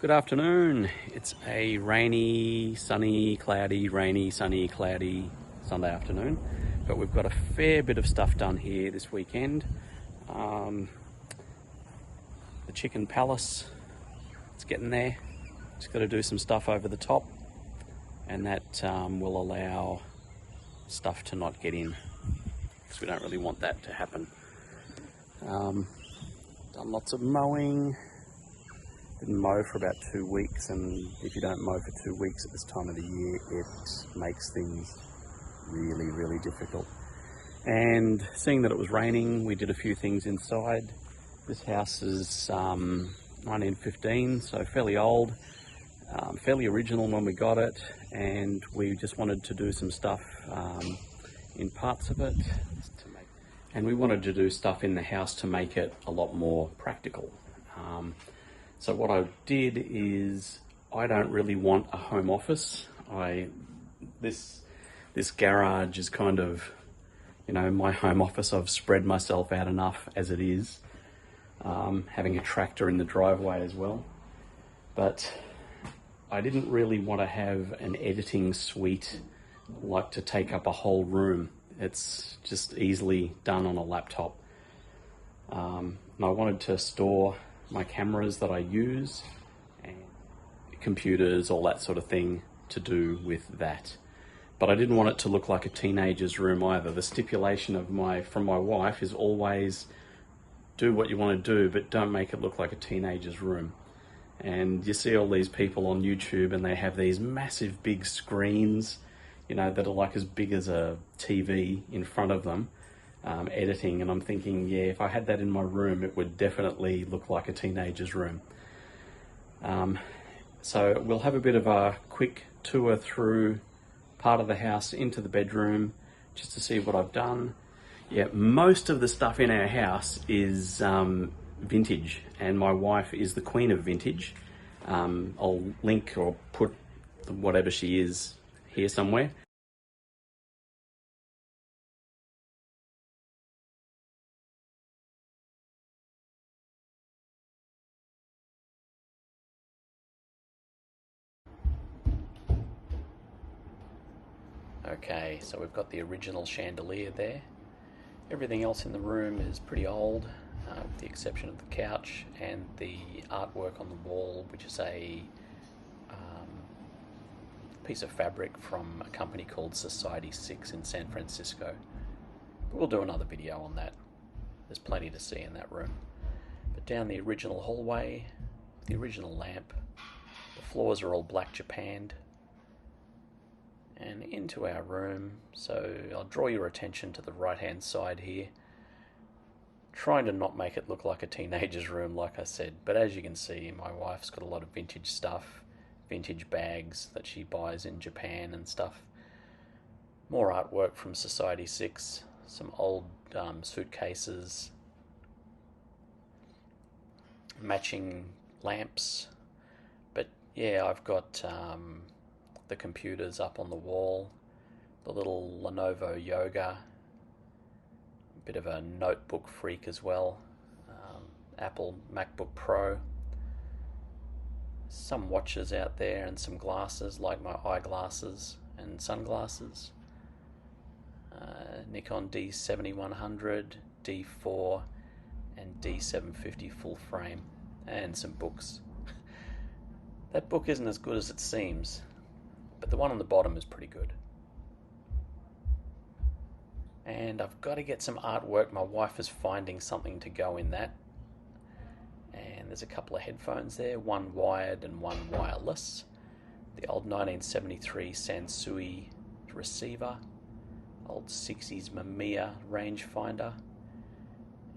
Good afternoon. It's a rainy, sunny, cloudy, rainy, sunny, cloudy Sunday afternoon, but we've got a fair bit of stuff done here this weekend. The chicken palace, it's getting there. Just got to do some stuff over the top, and that will allow stuff to not get in, because we don't really want that to happen. Done lots of mowing. Didn't mow for about 2 weeks, and if you don't mow for 2 weeks at this time of the year, it makes things really, really difficult. And seeing that it was raining, we did a few things inside. This house is 1915, so fairly old, fairly original when we got it, and we just wanted to do some stuff in parts of it. And we wanted to do stuff in the house to make it a lot more practical. So what I did is, I don't really want a home office. This garage is kind of, my home office. I've spread myself out enough as it is, having a tractor in the driveway as well. But I didn't really want to have an editing suite like to take up a whole room. It's just easily done on a laptop. And I wanted to store my cameras that I use and computers, all that sort of thing to do with that. But I didn't want it to look like a teenager's room either. The stipulation from my wife is always do what you want to do, but don't make it look like a teenager's room. And you see all these people on YouTube and they have these massive big screens, that are like as big as a TV in front of them. Editing, and I'm thinking, yeah, if I had that in my room, it would definitely look like a teenager's room. So we'll have a bit of a quick tour through part of the house into the bedroom, just to see what I've done. Yeah, most of the stuff in our house is vintage, and my wife is the queen of vintage. I'll link or put whatever she is here somewhere. Okay, so we've got the original chandelier there. Everything else in the room is pretty old, with the exception of the couch and the artwork on the wall, which is a piece of fabric from a company called Society 6 in San Francisco. We'll do another video on that. There's plenty to see in that room. But down the original hallway, the original lamp, the floors are all black japanned, and into our room. So I'll draw your attention to the right hand side here, trying to not make it look like a teenager's room, like I said. But as you can see, my wife's got a lot of vintage stuff, vintage bags that she buys in Japan and stuff. More artwork from Society 6, some old suitcases, matching lamps. But yeah, I've got the computers up on the wall, the little Lenovo Yoga, a bit of a notebook freak as well, Apple MacBook Pro, some watches out there and some glasses like my eyeglasses and sunglasses, Nikon D7100, D4 and D750 full frame, and some books. That book isn't as good as it seems, but the one on the bottom is pretty good. And I've got to get some artwork. My wife is finding something to go in that. And there's a couple of headphones there, one wired and one wireless. The old 1973 Sansui receiver, old 60s Mamiya rangefinder,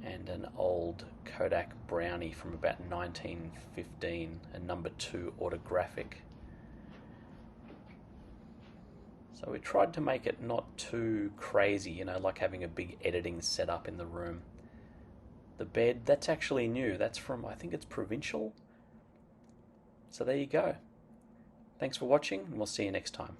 and an old Kodak Brownie from about 1915, a number 2 autographic. So we tried to make it not too crazy, like having a big editing setup in the room. The bed, that's actually new. That's from, I think it's Provincial. So there you go. Thanks for watching, and we'll see you next time.